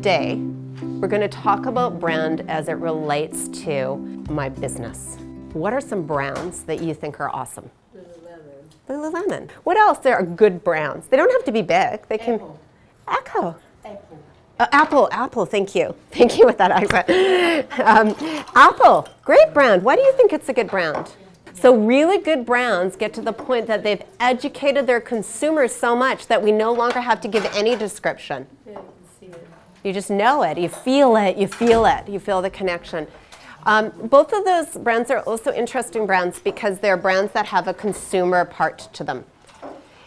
today we're going to talk about brand as it relates to my business. What are some brands that you think are awesome? Lululemon. What else? There are good brands. They don't have to be big. They can. Echo. Apple, thank you. Thank you with that accent. Apple, great brand. Why do you think it's a good brand? So really good brands get to the point that they've educated their consumers so much that we no longer have to give any description. Yeah, you can see it. You just know it, you feel it, you feel it, you feel the connection. Both of those brands are also interesting brands because they're brands that have a consumer part to them.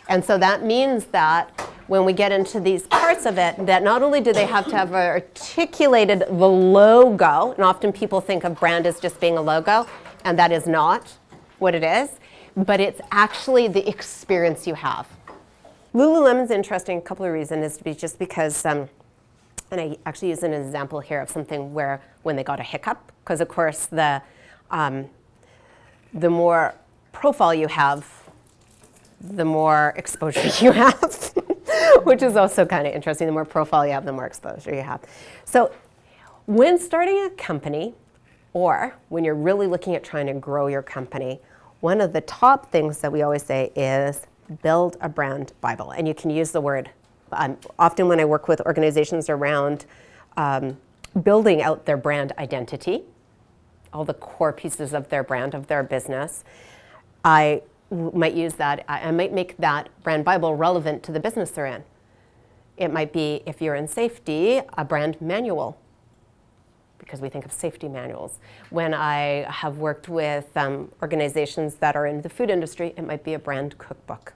And so that means that when we get into these parts of it, that not only do they have to have articulated the logo, and often people think of brand as just being a logo, and that is not what it is, but it's actually the experience you have. Lululemon's interesting, a couple of reasons, is just because, and I actually use an example here of something where when they got a hiccup, because of course the more profile you have, the more exposure you have, which is also kind of interesting. The more profile you have, the more exposure you have. So when starting a company, or when you're really looking at trying to grow your company, one of the top things that we always say is build a brand Bible. And you can use the word, often when I work with organizations around building out their brand identity, all the core pieces of their brand, of their business, I might use that, I might make that brand Bible relevant to the business they're in. It might be, if you're in safety, a brand manual, because we think of safety manuals. When I have worked with organizations that are in the food industry, it might be a brand cookbook.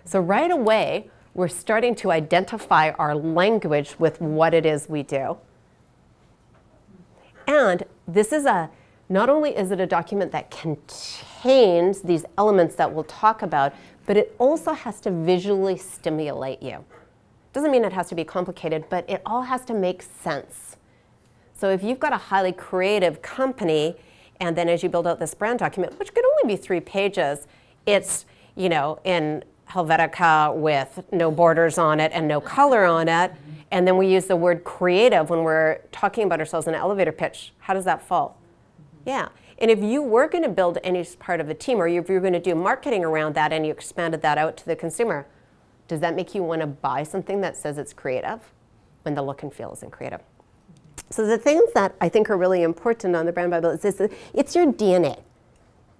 So right away, we're starting to identify our language with what it is we do. And this is not only is it a document that contains these elements that we'll talk about, but it also has to visually stimulate you. Doesn't mean it has to be complicated, but it all has to make sense. So if you've got a highly creative company, and then as you build out this brand document, which could only be 3 pages, it's, you know, in Helvetica with no borders on it and no color on it, and then we use the word creative when we're talking about ourselves in an elevator pitch. How does that fall? Yeah, and if you were going to build any part of the team, or if you're going to do marketing around that and you expanded that out to the consumer, does that make you want to buy something that says it's creative when the look and feel isn't creative? So the things that I think are really important on the Brand Bible is this: it's your DNA.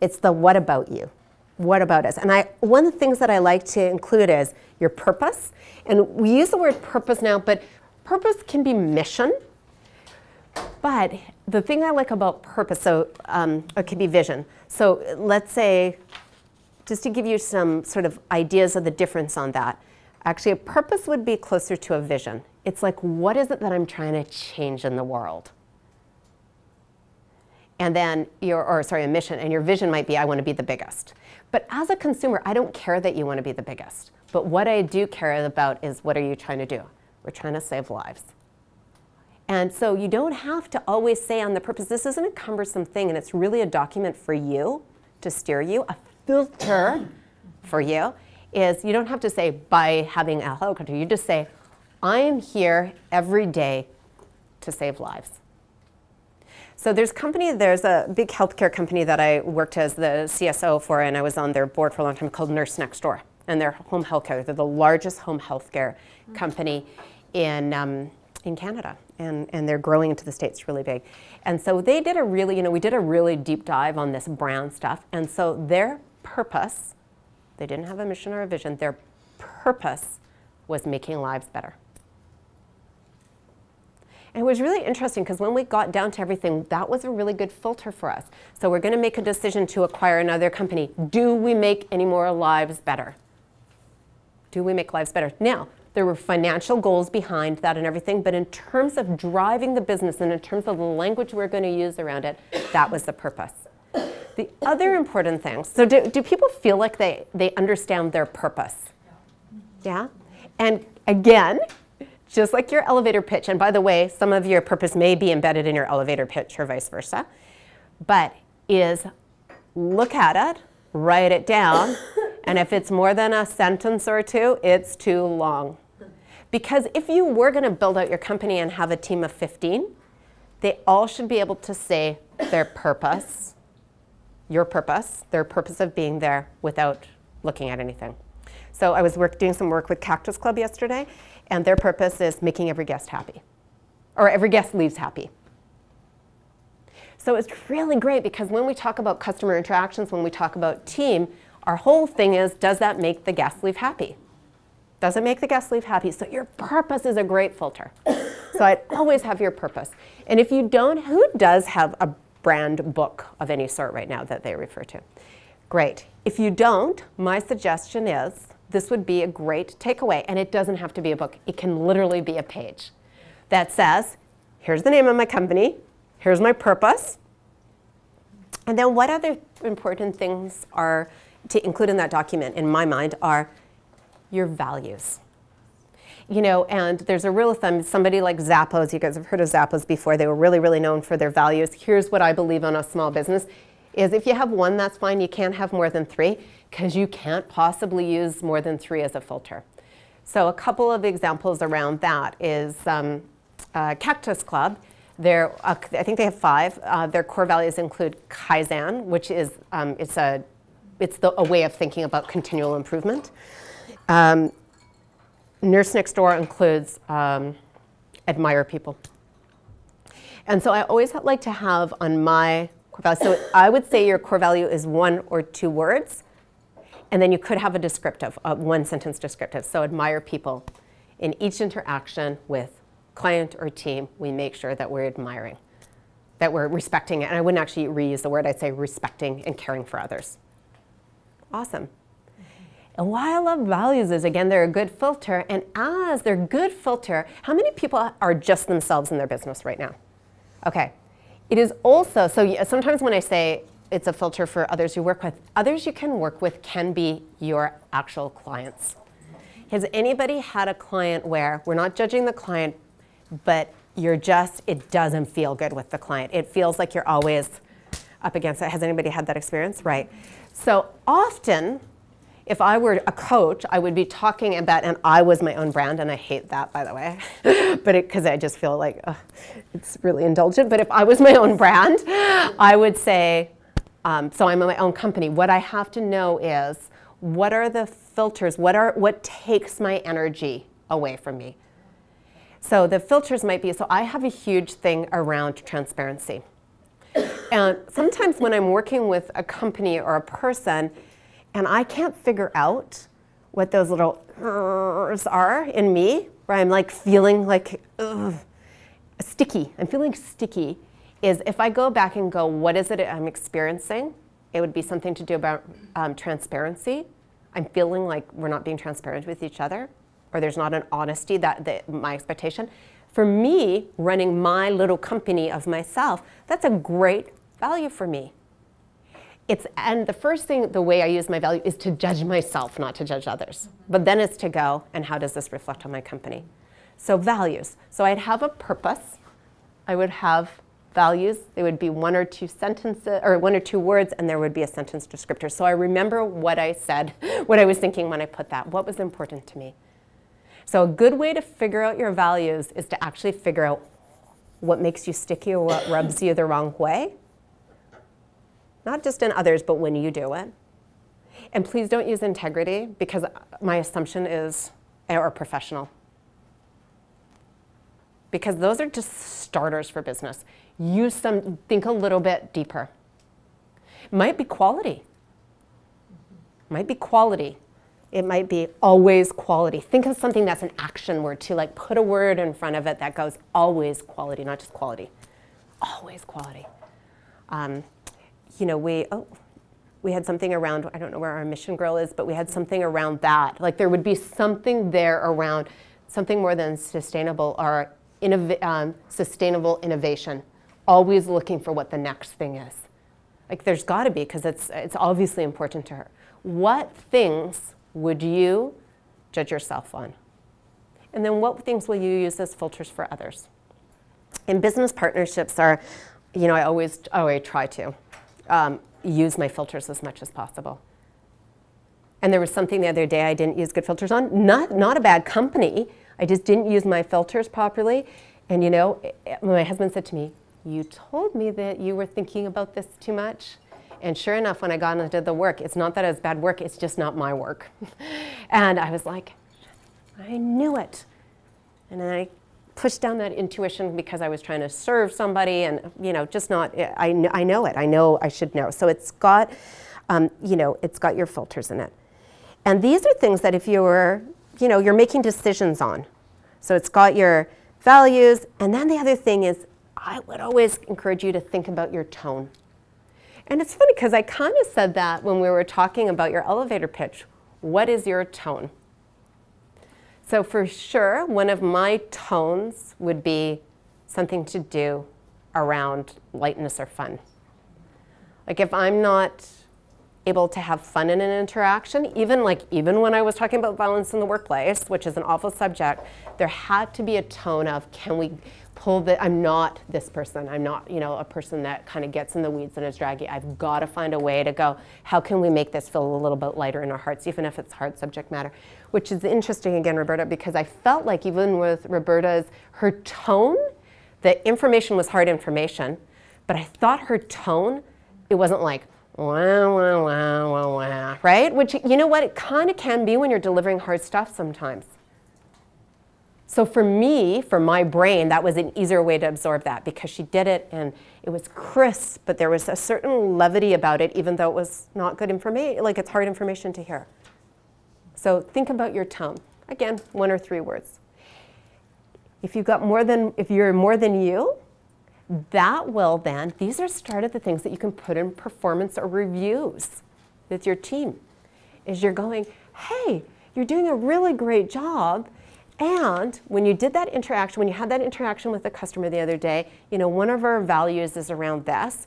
It's the what about you. What about us? And one of the things that I like to include is your purpose. And we use the word purpose now, but purpose can be mission. But the thing I like about purpose, so it could be vision. So let's say, just to give you some sort of ideas of the difference on that, actually a purpose would be closer to a vision. It's like, what is it that I'm trying to change in the world? And then a mission, and your vision might be, I want to be the biggest. But as a consumer, I don't care that you want to be the biggest. But what I do care about is, what are you trying to do? We're trying to save lives. And so you don't have to always say on the purpose, this isn't a cumbersome thing, and it's really a document for you to steer you, a filter for you, is you don't have to say by having a helicopter, you just say, I am here every day to save lives. So there's a big healthcare company that I worked as the CSO for, and I was on their board for a long time, called Nurse Next Door. And they're home healthcare. They're the largest home healthcare company in Canada. And they're growing into the States really big. And so they did we did a really deep dive on this brand stuff. And so their purpose, they didn't have a mission or a vision, their purpose was making lives better. And it was really interesting because when we got down to everything, that was a really good filter for us. So we're going to make a decision to acquire another company. Do we make any more lives better? Do we make lives better? Now, there were financial goals behind that and everything, but in terms of driving the business and in terms of the language we're going to use around it, that was the purpose. The other important thing, so do people feel like they understand their purpose? Yeah? And again, just like your elevator pitch, and by the way, some of your purpose may be embedded in your elevator pitch or vice versa, but is look at it, write it down, and if it's more than a sentence or two, it's too long. Because if you were going to build out your company and have a team of 15, they all should be able to say their purpose, your purpose, their purpose of being there without looking at anything. So I was doing some work with Cactus Club yesterday, and their purpose is making every guest happy, or every guest leaves happy. So it's really great because when we talk about customer interactions, when we talk about team, our whole thing is, does that make the guest leave happy? Does it make the guest leave happy? So your purpose is a great filter. So I'd always have your purpose. And if you don't, who does have a brand book of any sort right now that they refer to? Great. If you don't, my suggestion is this would be a great takeaway. And it doesn't have to be a book. It can literally be a page that says, here's the name of my company. Here's my purpose. And then what other important things are to include in that document, in my mind, are your values. You know, and there's a rule of thumb, somebody like Zappos, you guys have heard of Zappos before, they were really, really known for their values. Here's what I believe on a small business, is if you have one, that's fine. You can't have more than 3, because you can't possibly use more than 3 as a filter. So a couple of examples around that is Cactus Club. I think they have 5. Their core values include Kaizen, which is it's a way of thinking about continual improvement. Nurse Next Door includes admire people. And so I always like to have on my core value, so I would say your core value is 1 or 2 words, and then you could have a descriptive, a 1-sentence descriptive. So admire people. In each interaction with client or team, we make sure that we're admiring, that we're respecting it. And I wouldn't actually reuse the word, I'd say respecting and caring for others. Awesome. And why I love values is, again, they're a good filter. And as they're a good filter, how many people are just themselves in their business right now? Okay. It is also, so sometimes when I say it's a filter for others you work with, others you can work with can be your actual clients. Has anybody had a client where we're not judging the client, but you're just, it doesn't feel good with the client. It feels like you're always up against it. Has anybody had that experience? Right. So often, if I were a coach, I would be talking about, and I was my own brand, and I hate that, by the way, but because I just feel like it's really indulgent. But if I was my own brand, I would say, so I'm my own company. What I have to know is, what are the filters? What takes my energy away from me? So the filters might be, so I have a huge thing around transparency. And sometimes when I'm working with a company or a person, and I can't figure out what those little are in me, where I'm like feeling like sticky. I'm feeling sticky, is if I go back and go, what is it I'm experiencing? It would be something to do about transparency. I'm feeling like we're not being transparent with each other, or there's not an honesty that my expectation. For me, running my little company of myself, that's a great value for me. And the first thing, the way I use my value is to judge myself, not to judge others. But then it's to go, and how does this reflect on my company? So values. So I'd have a purpose. I would have values. They would be 1 or 2 sentences, or 1 or 2 words, and there would be a sentence descriptor. So I remember what I said, what I was thinking when I put that, what was important to me. So a good way to figure out your values is to actually figure out what makes you sticky or what rubs you the wrong way. Not just in others, but when you do it. And please don't use integrity, because my assumption is, or professional. Because those are just starters for business. Use some, think a little bit deeper. Might be quality. Might be quality. It might be always quality. Think of something that's an action word too, like put a word in front of it that goes always quality, not just quality. Always quality. You know, we had something around, I don't know where our mission girl is, but we had something around that. Like there would be something there around something more than sustainable or sustainable innovation. Always looking for what the next thing is. Like there's got to be, because it's obviously important to her. What things would you judge yourself on? And then what things will you use as filters for others? And business partnerships are, you know, I try to use my filters as much as possible. And there was something the other day I didn't use good filters on. Not a bad company. I just didn't use my filters properly. And you know, my husband said to me, you told me that you were thinking about this too much. And sure enough, when I got and did the work, it's not that it's bad work, it's just not my work. And I was like, I knew it. And then I pushed down that intuition because I was trying to serve somebody and, you know, just not, I know it, I know I should know. So it's got, you know, it's got your filters in it. And these are things that if you're, you know, you're making decisions on. So it's got your values, and then the other thing is, I would always encourage you to think about your tone. And it's funny because I kind of said that when we were talking about your elevator pitch. What is your tone? So for sure, one of my tones would be something to do around lightness or fun. Like if I'm not able to have fun in an interaction, even when I was talking about violence in the workplace, which is an awful subject, there had to be a tone of, can we pull the, I'm not this person, I'm not, you know, a person that kind of gets in the weeds and is draggy. I've got to find a way to go, how can we make this feel a little bit lighter in our hearts, even if it's hard subject matter? Which is interesting again, Roberta, because I felt like even with Roberta's, her tone, the information was hard information, but I thought her tone, it wasn't like, wah, wah, wah, wah, wah, right? Which, you know what, it kind of can be when you're delivering hard stuff sometimes. So for me, for my brain, that was an easier way to absorb that because she did it and it was crisp, but there was a certain levity about it, even though it was not good information, like it's hard information to hear. So think about your tone. Again, 1 or 3 words. If you've got if you're more than you, that will then, these are start of the things that you can put in performance or reviews with your team. Is you're going, hey, you're doing a really great job. And when you did that interaction, when you had that interaction with the customer the other day, you know, one of our values is around this.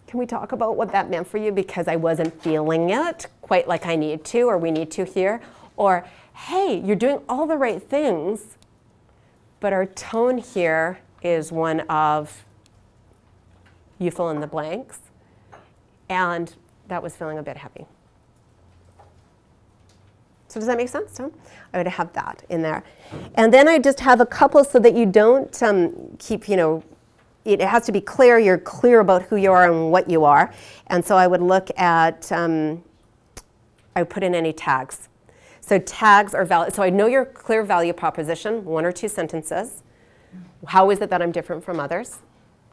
Can we talk about what that meant for you? Because I wasn't feeling it quite like I need to, or we need to here. Or, hey, you're doing all the right things, but our tone here is one of you fill in the blanks. And that was feeling a bit heavy. So does that make sense, Tom? I would have that in there. And then I just have a couple so that you don't keep, you know, it has to be clear, you're clear about who you are and what you are. And so I would look at, I would put in any tags. So tags are valid. So I know your clear value proposition, 1 or 2 sentences. How is it that I'm different from others?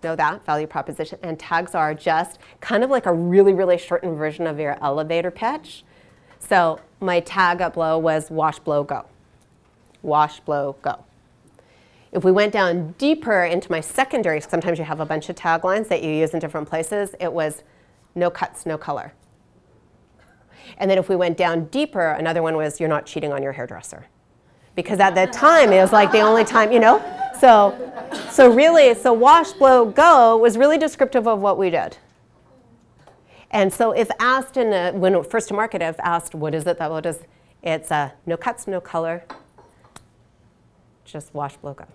Know that, value proposition. And tags are just kind of like a really, really shortened version of your elevator pitch. So my tag up below was wash, blow, go. Wash, blow, go. If we went down deeper into my secondary, sometimes you have a bunch of taglines that you use in different places, it was no cuts, no color. And then if we went down deeper, another one was you're not cheating on your hairdresser. Because at that time, it was like the only time, you know? So really, so wash, blow, go was really descriptive of what we did. And so if asked when first to market, if asked what is it that what is, it's no cuts, no color, just wash, blow, go.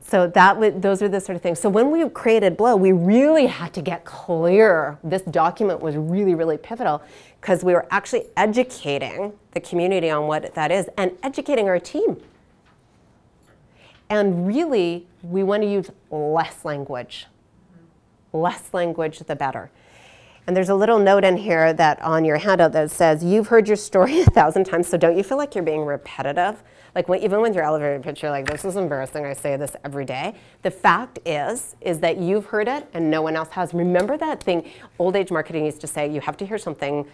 So those are the sort of things. So when we created Blow, we really had to get clear. This document was really, really pivotal because we were actually educating the community on what that is and educating our team. And really, we want to use less language. Less language, the better. And there's a little note in here that on your handout that says, you've heard your story 1,000 times, so don't you feel like you're being repetitive? Like even with your elevator pitch, you're like, this is embarrassing, I say this every day. The fact is that you've heard it and no one else has. Remember that thing, old age marketing used to say, you have to hear something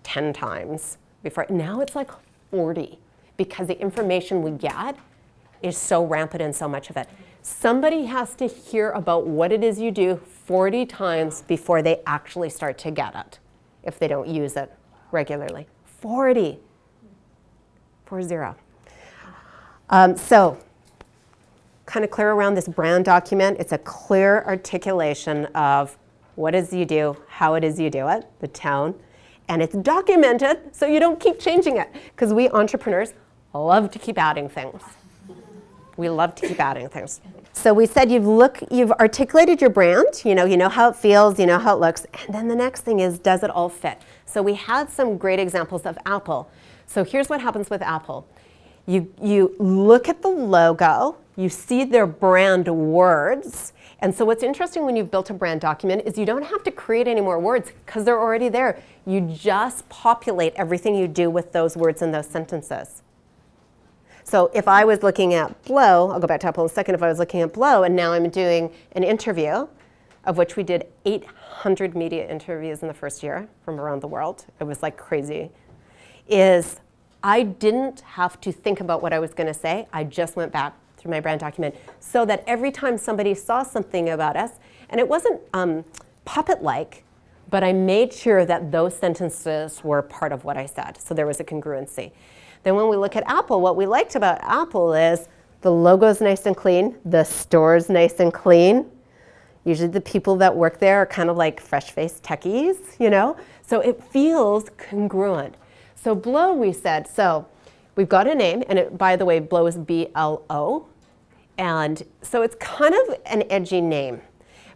10 times before. Now it's like 40 because the information we get is so rampant and so much of it. Somebody has to hear about what it is you do 40 times before they actually start to get it, if they don't use it regularly. 40. 40. So kind of clear around this brand document. It's a clear articulation of what it is you do, how it is you do it, the tone, and it's documented so you don't keep changing it. Because we entrepreneurs love to keep adding things. We love to keep adding things. So we said you've articulated your brand, you know how it feels, you know how it looks, and then the next thing is, does it all fit? So we had some great examples of Apple. So here's what happens with Apple. You look at the logo, you see their brand words, and so what's interesting when you've built a brand document is you don't have to create any more words because they're already there. You just populate everything you do with those words and those sentences. So if I was looking at Blow, I'll go back to Apple in a second, if I was looking at Blow and now I'm doing an interview, of which we did 800 media interviews in the first year from around the world, it was like crazy, is I didn't have to think about what I was going to say. I just went back through my brand document so that every time somebody saw something about us, and it wasn't puppet-like, but I made sure that those sentences were part of what I said. So there was a congruency. Then when we look at Apple, what we liked about Apple is the logo's nice and clean, the store's nice and clean. Usually the people that work there are kind of like fresh-faced techies, you know? So it feels congruent. So Blow, we said, so we've got a name, and it, by the way, Blow is B-L-O. And so it's kind of an edgy name.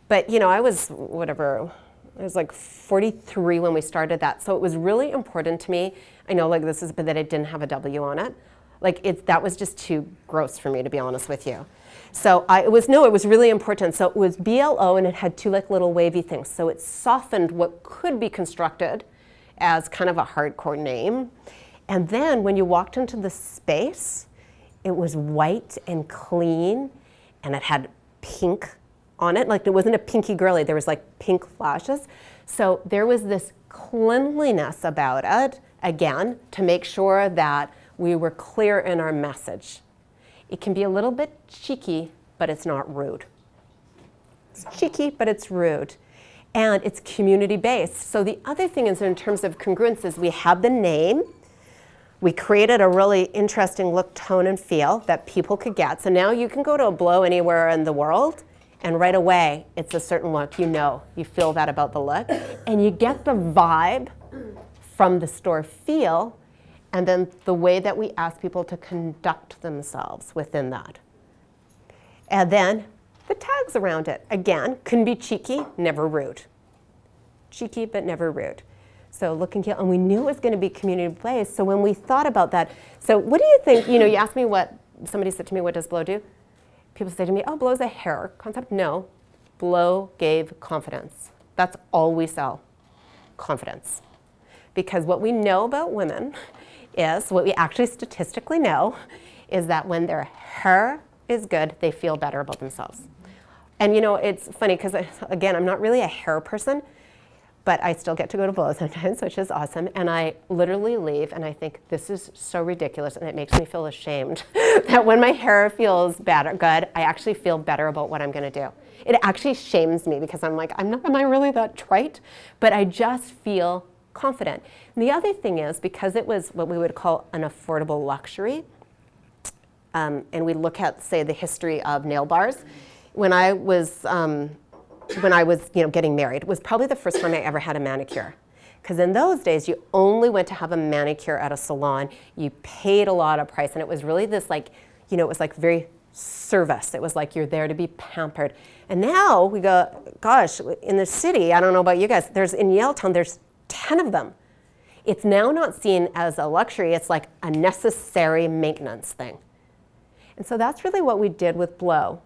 But, you know, I was, whatever, I was like 43 when we started that. So it was really important to me. I know, like, this is, but that it didn't have a W on it. Like, that was just too gross for me, to be honest with you. So it was really important. So it was B-L-O, and it had two, like, little wavy things. So it softened what could be constructed as kind of a hardcore name. And then when you walked into the space, it was white and clean, and it had pink on it. Like, it wasn't a pinky girly, there was like pink flashes. So there was this cleanliness about it, again, to make sure that we were clear in our message. It can be a little bit cheeky, but it's not rude. It's cheeky, but it's rude. And it's community-based. So the other thing is, in terms of congruence, is we have the name. We created a really interesting look, tone, and feel that people could get. So now you can go to a Blow anywhere in the world, and right away, it's a certain look. You know, you feel that about the look. And you get the vibe from the store feel, and then the way that we ask people to conduct themselves within that. And then the tags around it, again, can be cheeky, never rude. Cheeky, but never rude. So look and feel, and we knew it was going to be community-based, so when we thought about that, so what do you think, you know, you asked me what, somebody said to me, what does Blow do? People say to me, oh, Blow's a hair concept. No, Blow gave confidence. That's all we sell, confidence. Because what we know about women is, what we actually statistically know, is that when their hair is good, they feel better about themselves. And you know, it's funny because, again, I'm not really a hair person, but I still get to go to Blow sometimes, which is awesome. And I literally leave and I think, this is so ridiculous, and it makes me feel ashamed that when my hair feels better, good, I actually feel better about what I'm gonna do. It actually shames me because I'm like, am I really that trite? But I just feel confident. And the other thing is, because it was what we would call an affordable luxury, and we look at, say, the history of nail bars, when I was getting married, it was probably the first time I ever had a manicure. Because in those days, you only went to have a manicure at a salon. You paid a lot of price, and it was really this, like, you know, it was like very service. It was like you're there to be pampered. And now we go, gosh, in the city, I don't know about you guys, in Yaletown, there's 10 of them. It's now not seen as a luxury, it's like a necessary maintenance thing. And so that's really what we did with Blow,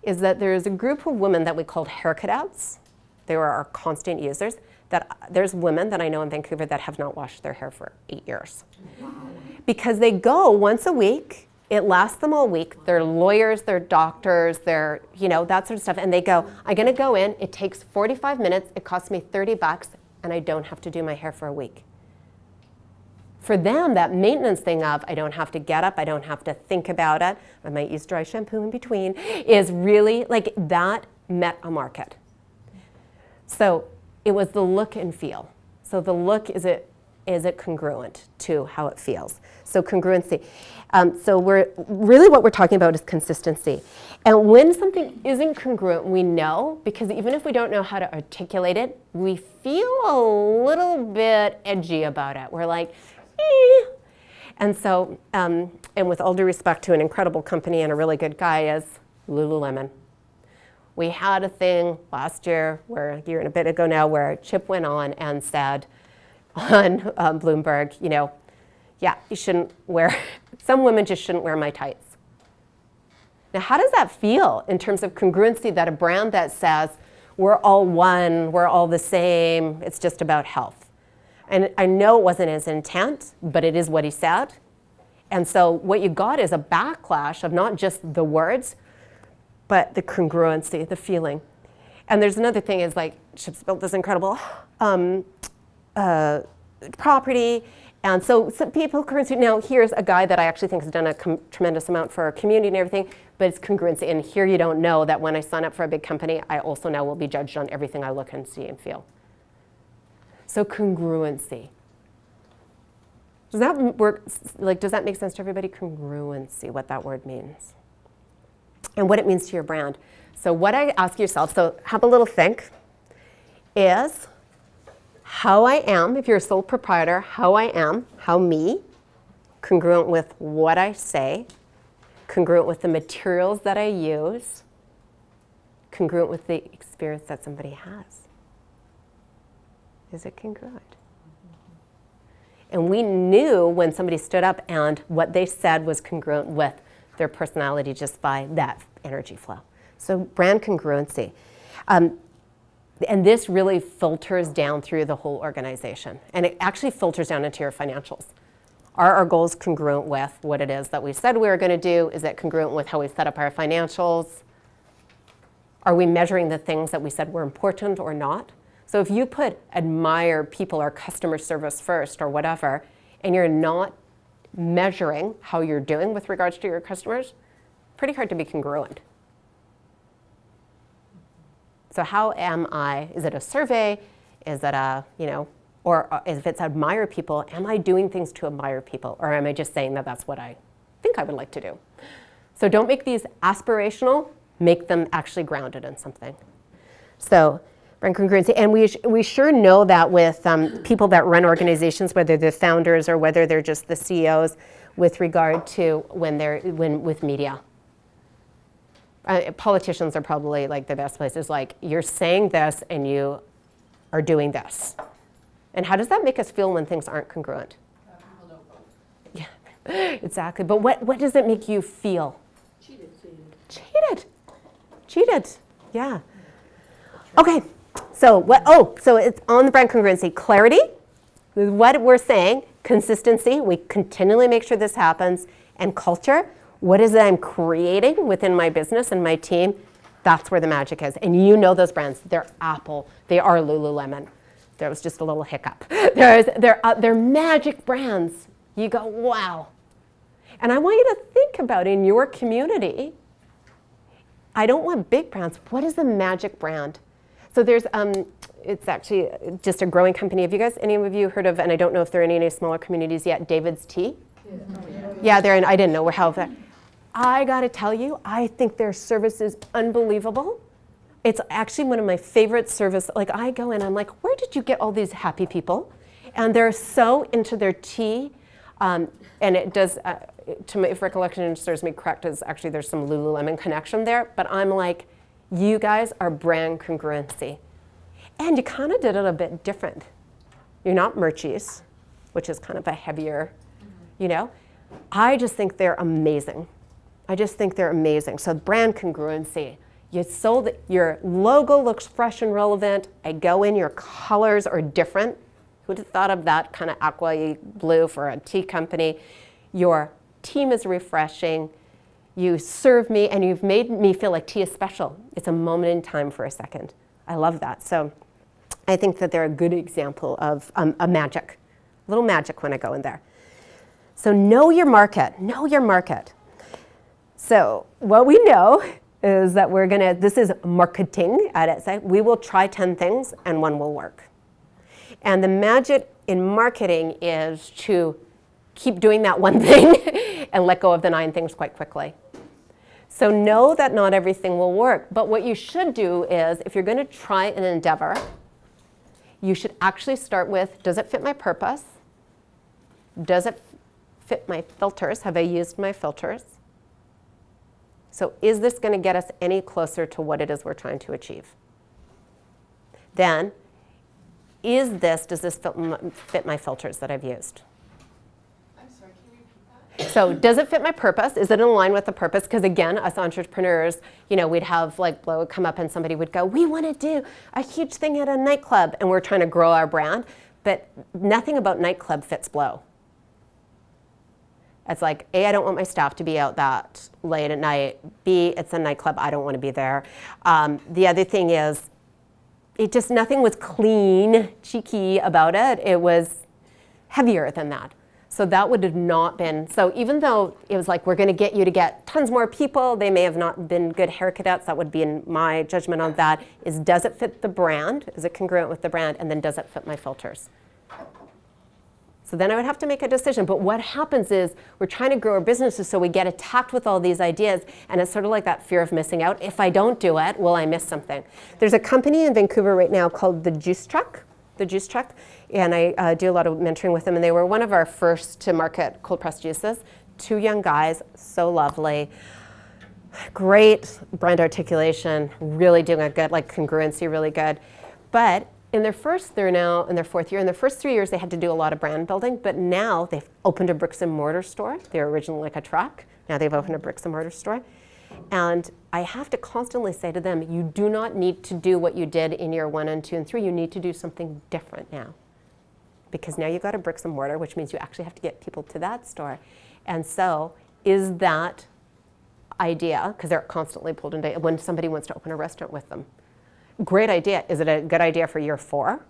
is that there's a group of women that we called hair cadets. They were our constant users. There's women that I know in Vancouver that have not washed their hair for 8 years. Because they go once a week, it lasts them all week. They're lawyers, they're doctors, they're, you know, that sort of stuff. And they go, I'm gonna go in, it takes 45 minutes, it costs me 30 bucks, and I don't have to do my hair for a week. For them, that maintenance thing of, I don't have to get up, I don't have to think about it, I might use dry shampoo in between, is really, like, that met a market. So it was the look and feel. So the look, is it congruent to how it feels? So congruency. So really what we're talking about is consistency. And when something isn't congruent, we know, because even if we don't know how to articulate it, we feel a little bit edgy about it. We're like, eh. And so, and with all due respect to an incredible company and a really good guy, is Lululemon. We had a thing last year, a year and a bit ago now, where Chip went on and said on Bloomberg, you know, Yeah, you shouldn't wear, some women just shouldn't wear my tights. Now, how does that feel in terms of congruency, that a brand that says, we're all one, we're all the same, it's just about health? And I know it wasn't his intent, but it is what he said. And so what you got is a backlash of not just the words, but the congruency, the feeling. And there's another thing is like, Chip's built this incredible property. And so some people, now here's a guy that I actually think has done a tremendous amount for our community and everything, but it's congruency. And here you don't know that when I sign up for a big company, I also now will be judged on everything I look and see and feel. So congruency. Does that work, like, does that make sense to everybody? Congruency, what that word means. And what it means to your brand. So what I ask yourself, so have a little think, is how I am, if you're a sole proprietor, how I am, how me, congruent with what I say, congruent with the materials that I use, congruent with the experience that somebody has. Is it congruent? And we knew when somebody stood up and what they said was congruent with their personality just by that energy flow. So brand congruency. And this really filters down through the whole organization. And it actually filters down into your financials. Are our goals congruent with what it is that we said we were going to do? Is it congruent with how we set up our financials? Are we measuring the things that we said were important or not? So if you put admire people or customer service first or whatever, and you're not measuring how you're doing with regards to your customers, pretty hard to be congruent. So how am I? Is it a survey? Is it a, or if it's admire people, am I doing things to admire people? Or am I just saying that that's what I think I would like to do? So don't make these aspirational, make them actually grounded in something. So brand congruency, and we sure know that with people that run organizations, whether they're founders or whether they're just the CEOs, with regard to with media. Politicians are probably like the best places, like you're saying this and you are doing this. And how does that make us feel when things aren't congruent? People don't vote. Yeah, exactly. But what does it make you feel? Cheated. Cheated, yeah. Okay, so so it's on the brand congruency. Clarity, what we're saying, consistency, we continually make sure this happens, and culture. What is it I'm creating within my business and my team? That's where the magic is. And you know those brands. They're Apple. They are Lululemon. There was just a little hiccup. They're magic brands. You go, wow. And I want you to think about in your community, I don't want big brands. What is the magic brand? So there's, it's actually just a growing company. Have you guys, any of you heard of, and I don't know if there are any smaller communities yet, David's Tea? Yeah, they're in, I didn't know how. I gotta tell you, I think their service is unbelievable. It's actually one of my favorite service. Like I go in, I'm like, where did you get all these happy people? And they're so into their tea. And it does, if recollection serves me correct, is actually there's some Lululemon connection there. But I'm like, you guys are brand congruency. And you kind of did it a bit different. You're not Murchie's, which is kind of a heavier, I just think they're amazing. I just think they're amazing. So brand congruency. Your logo looks fresh and relevant. I go in, your colors are different. Who'd have thought of that kind of aqua blue for a tea company? Your team is refreshing. You serve me, and you've made me feel like tea is special. It's a moment in time for a second. I love that. So I think that they're a good example of a magic, a little magic when I go in there. So know your market. Know your market. So what we know is that this is marketing at its. We will try 10 things and one will work. And the magic in marketing is to keep doing that one thing and let go of the 9 things quite quickly. So know that not everything will work. But what you should do is, if you're going to try an endeavor, you should actually start with, does it fit my purpose? Does it fit my filters? Have I used my filters? So is this going to get us any closer to what it is we're trying to achieve? Then, does this fit my filters that I've used? I'm So does it fit my purpose? Is it in line with the purpose? Because again, us entrepreneurs, you know, we'd have like Blow would come up and somebody would go, we want to do a huge thing at a nightclub, and we're trying to grow our brand, but nothing about nightclub fits Blow. It's like, A, I don't want my staff to be out that late at night. B, it's a nightclub, I don't want to be there. The other thing is, nothing was clean, cheeky about it. It was heavier than that. So that would have not been, so even though it was like, we're going to get you to get tons more people, they may have not been good hair cadets, that would be in my judgment on that, is does it fit the brand? Is it congruent with the brand? And then does it fit my filters? So then I would have to make a decision. But what happens is we're trying to grow our businesses, so we get attacked with all these ideas, and it's sort of like that fear of missing out. If I don't do it, will I miss something? There's a company in Vancouver right now called the Juice Truck, and I do a lot of mentoring with them, and they were one of our first to market cold pressed juices. 2 young guys, so lovely. Great brand articulation, really doing a good, like congruency, really good. But they're now in their 4th year. In their first 3 years, they had to do a lot of brand building, but now they've opened a bricks and mortar store. They were originally like a truck. Now they've opened a bricks and mortar store. And I have to constantly say to them, you do not need to do what you did in year 1 and 2 and 3. You need to do something different now. Because now you've got a bricks and mortar, which means you actually have to get people to that store. And so is that idea, because they're constantly pulled into, when somebody wants to open a restaurant with them, great idea. Is it a good idea for year 4?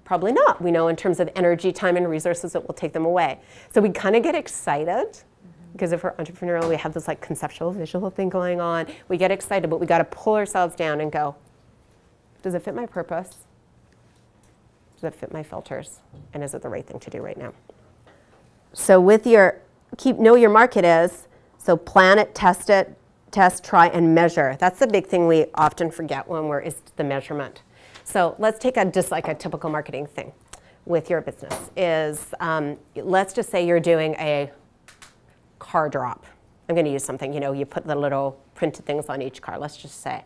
Probably not. We know in terms of energy, time, and resources, it will take them away. So we kind of get excited, because if we're entrepreneurial, we have this like conceptual, visual thing going on. We get excited, but we got to pull ourselves down and go, does it fit my purpose? Does it fit my filters? And is it the right thing to do right now? So with your, know your market is, so plan it, test, try, and measure. That's the big thing we often forget when is the measurement. So let's take just like a typical marketing thing with your business is, let's just say you're doing a car drop. I'm going to use something, you know, you put the little printed things on each car, let's just say.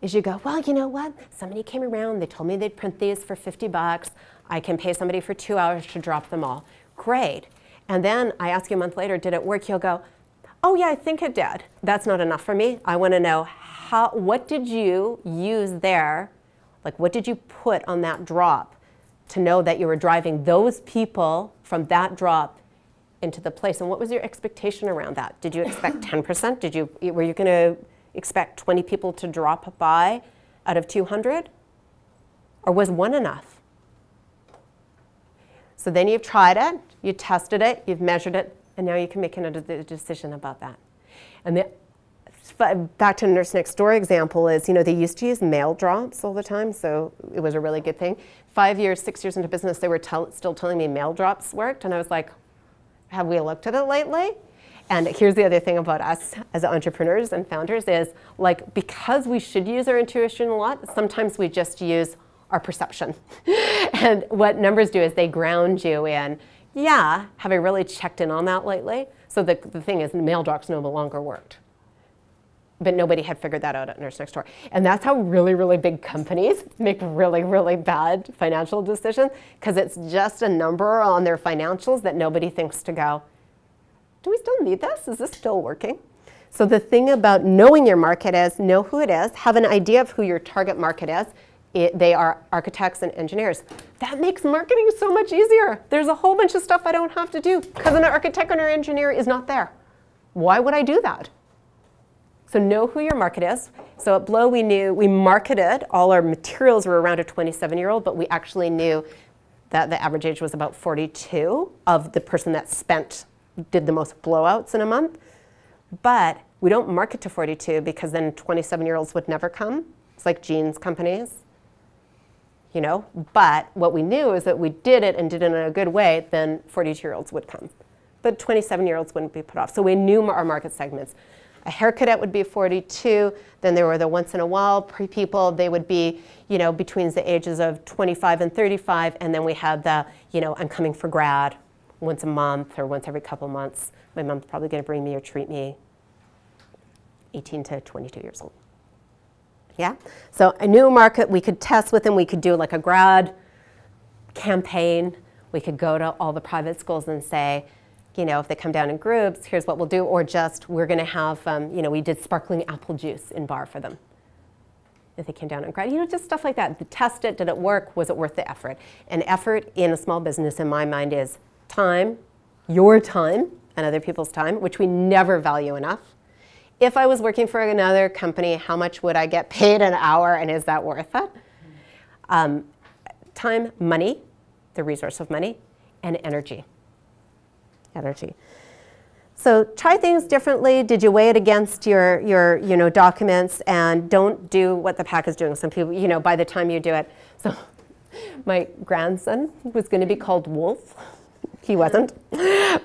Is you go, well, you know what? Somebody came around, they told me they'd print these for 50 bucks. I can pay somebody for 2 hours to drop them all. Great. And then I ask you a month later, did it work? You'll go, oh yeah, I think it did. That's not enough for me. I want to know what did you use there? Like what did you put on that drop to know that you were driving those people from that drop into the place? And what was your expectation around that? Did you expect 10%? Were you going to expect 20 people to drop by out of 200? Or was 1 enough? So then you've tried it, you tested it, you've measured it, and now you can make another decision about that. And back to Nurse Next Door example is, you know, they used to use mail drops all the time, so it was a really good thing. 5 years, 6 years into business, they were still telling me mail drops worked, and I was like, have we looked at it lately? And here's the other thing about us as entrepreneurs and founders is, like, because we should use our intuition a lot, sometimes we just use our perception. And what numbers do is they ground you in, yeah, have I really checked in on that lately? So the thing is, mail drops no longer worked. But nobody had figured that out at Nurse Next Door. And that's how really, really big companies make really, really bad financial decisions, because it's just a number on their financials that nobody thinks to go, do we still need this? Is this still working? So the thing about knowing your market is, know who it is, have an idea of who your target market is. They are architects and engineers. That makes marketing so much easier. There's a whole bunch of stuff I don't have to do because an architect or an engineer is not there. Why would I do that? So know who your market is. So at Blow, we marketed, all our materials were around a 27-year-old, but we actually knew that the average age was about 42 of the person that did the most blowouts in a month. But we don't market to 42 because then 27-year-olds would never come. It's like jeans companies, you know. But what we knew is that we did it and did it in a good way, then 42-year-olds would come. But 27-year-olds wouldn't be put off. So we knew our market segments. A hair cadet would be 42, then there were the once in a while people, they would be, you know, between the ages of 25 and 35, and then we had the, you know, I'm coming for grad once a month or once every couple months. My mom's probably going to bring me or treat me, 18 to 22 years old. Yeah? So a new market, we could test with them, we could do like a grad campaign, we could go to all the private schools and say, if they come down in groups, here's what we'll do, or just we're going to have, we did sparkling apple juice in bar for them. If they came down and cried, just stuff like that. Test it, did it work, was it worth the effort? And effort in a small business, in my mind, is time, your time, and other people's time, which we never value enough. If I was working for another company, how much would I get paid an hour, and is that worth it? Time, money, the resource of money, and energy. So try things differently. Did you weigh it against your documents, and don't do what the pack is doing. Some people, by the time you do it. So my grandson was going to be called Wolf. He wasn't,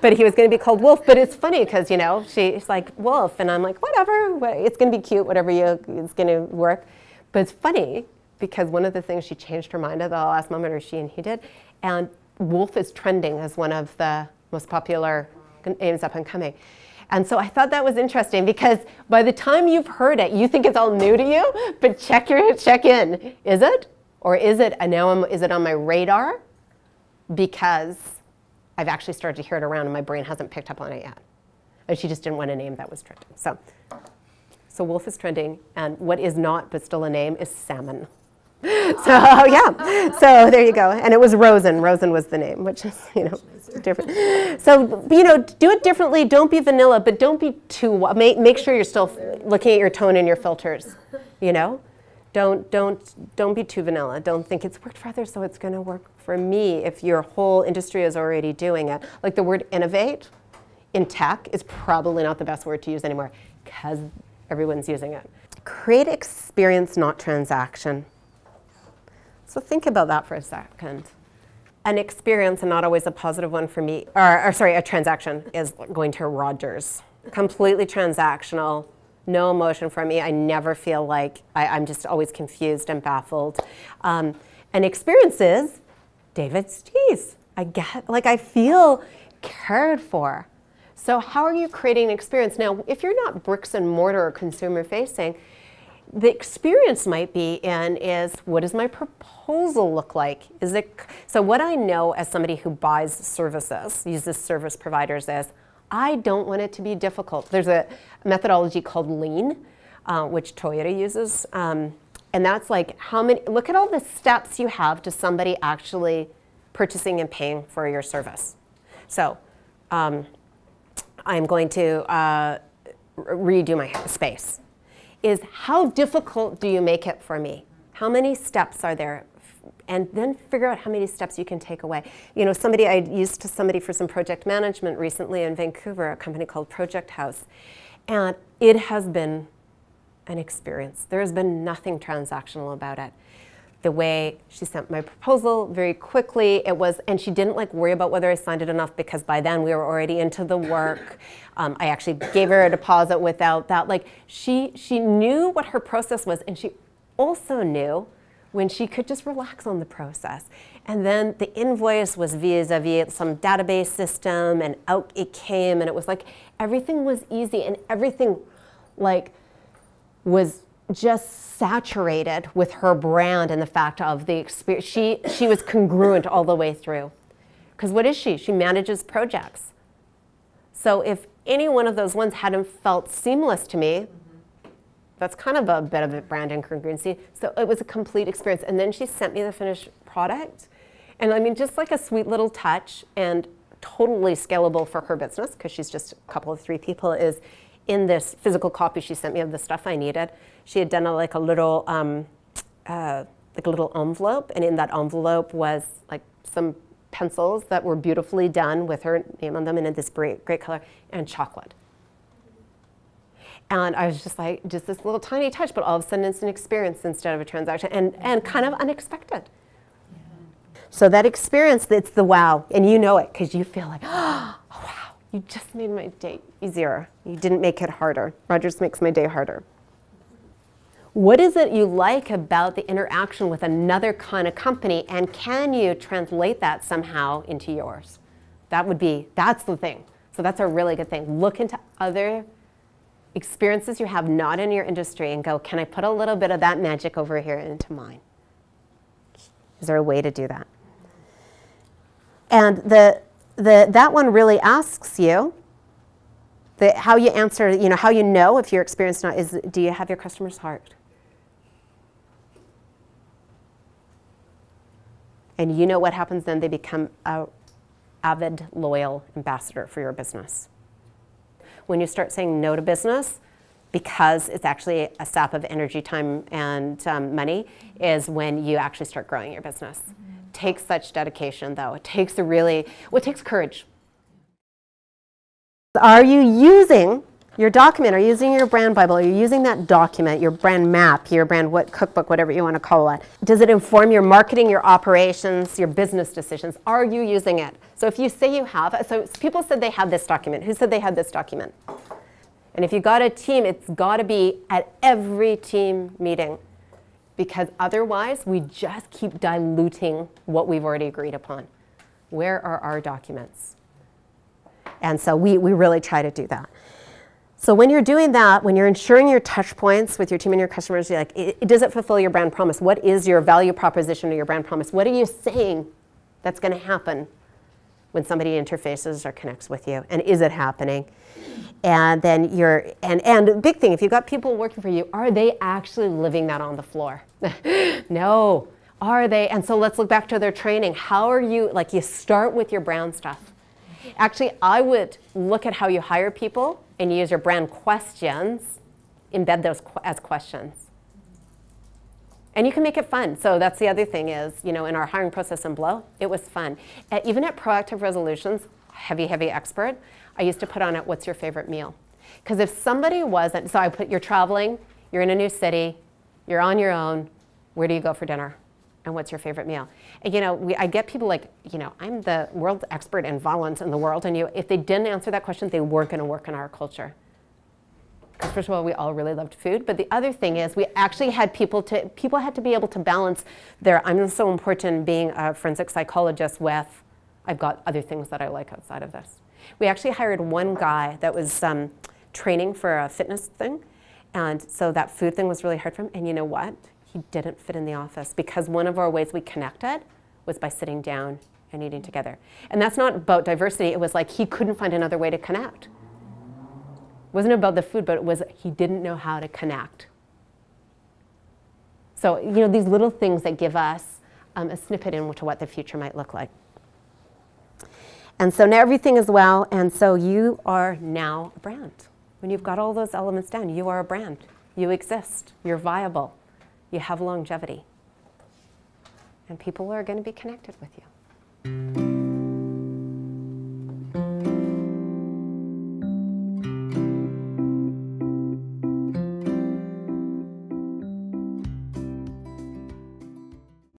but he was going to be called Wolf. But it's funny because, she's like, Wolf, and I'm like, whatever, it's going to be cute, whatever it's going to work. But it's funny because one of the things she changed her mind at the last moment, or she and he did, and Wolf is trending as one of the most popular names up and coming. And so I thought that was interesting because by the time you've heard it, you think it's all new to you, but check in. Is it? Or is it, and now is it on my radar? Because I've actually started to hear it around and my brain hasn't picked up on it yet. And she just didn't want a name that was trending. So Wolf is trending, and what is not but still a name is salmon. So yeah, so there you go. And it was Rosen. Rosen was the name, which is, different. So, do it differently. Don't be vanilla, but don't be too, make sure you're still looking at your tone and your filters, Don't be too vanilla. Don't think it's worked for others, so it's going to work for me if your whole industry is already doing it. Like the word innovate in tech is probably not the best word to use anymore because everyone's using it. Create experience, not transaction. So think about that for a second. An experience, and not always a positive one for me, a transaction is going to Rogers. Completely transactional, no emotion for me. I never feel like, I'm just always confused and baffled. An experience is David's teas. I feel cared for. So how are you creating an experience? Now, if you're not bricks and mortar or consumer facing, the experience might be is what does my proposal look like? So what I know as somebody who buys services, uses service providers, is I don't want it to be difficult. There's a methodology called Lean, which Toyota uses, and that's like look at all the steps you have to somebody actually purchasing and paying for your service. So I'm going to redo my space. Is how difficult do you make it for me? How many steps are there? And then figure out how many steps you can take away. I used to somebody for some project management recently in Vancouver, a company called Project House. And it has been an experience. There has been nothing transactional about it. The way she sent my proposal very quickly, and she didn't worry about whether I signed it enough because by then we were already into the work. I actually gave her a deposit without that. She knew what her process was, and she also knew when she could just relax on the process. And then the invoice was vis-a-vis some database system, and out it came, and it was everything was easy, and everything was just saturated with her brand and the fact of the experience. She was congruent all the way through. Because what is she? She manages projects. So if any one of those ones hadn't felt seamless to me, that's kind of a bit of a brand incongruency. So it was a complete experience. And then she sent me the finished product. And just a sweet little touch and totally scalable for her business, because she's just a couple of 3 people, is in this physical copy she sent me of the stuff I needed. She had done a little envelope, and in that envelope was some pencils that were beautifully done with her name on them and in this great color, and chocolate. And I was just just this little tiny touch, but all of a sudden it's an experience instead of a transaction, and kind of unexpected. Yeah. So that experience, it's the wow, and you know it because you feel oh wow, you just made my day easier. You didn't make it harder. Rogers makes my day harder. What is it you like about the interaction with another kind of company, and can you translate that somehow into yours? That's the thing. So that's a really good thing. Look into other experiences you have not in your industry and go, can I put a little bit of that magic over here into mine? Is there a way to do that? And that one really asks you, how you answer, how you know if you're experienced or not is, do you have your customer's heart? And you know what happens then? They become an avid, loyal ambassador for your business. When you start saying no to business, because it's actually a sap of energy, time, and money, is when you actually start growing your business. It takes such dedication, though. It takes it takes courage. Are you using your document? Are you using your brand Bible? Are you using that document, your brand map, your brand cookbook, whatever you want to call it? Does it inform your marketing, your operations, your business decisions? Are you using it? So if you say you have, so people said they had this document. Who said they had this document? And if you got a team, it's got to be at every team meeting, because otherwise we just keep diluting what we've already agreed upon. Where are our documents? And so we really try to do that. So when you're doing that, when you're ensuring your touch points with your team and your customers, you're like, does it fulfill your brand promise? What is your value proposition or your brand promise? What are you saying that's going to happen when somebody interfaces or connects with you? And is it happening? And then and the big thing, if you've got people working for you, are they actually living that on the floor? No. Are they? And so let's look back to their training. How are you, you start with your brand stuff. Actually, I would look at how you hire people and use your brand questions, embed those as questions. And you can make it fun. So that's the other thing is, in our hiring process in Blow, it was fun. Even at Proactive Resolutions, heavy expert, I used to put on it, what's your favorite meal? Because if somebody wasn't, so I put, you're traveling, you're in a new city, you're on your own, where do you go for dinner? And what's your favorite meal? And, I get people like, I'm the world expert in violence in the world, and if they didn't answer that question, they weren't going to work in our culture. Because first of all, we all really loved food, but the other thing is we actually had people had to be able to balance their, I'm so important being a forensic psychologist with, I've got other things that I like outside of this. We actually hired one guy that was training for a fitness thing, and so that food thing was really hard for him, and you know what? He didn't fit in the office because one of our ways we connected was by sitting down and eating together. And that's not about diversity, it was like he couldn't find another way to connect. It wasn't about the food, but it was he didn't know how to connect. So, these little things that give us a snippet into what the future might look like. And so now everything is well, and so you are now a brand. When you've got all those elements down, you are a brand. You exist. You're viable. You have longevity. And people are going to be connected with you.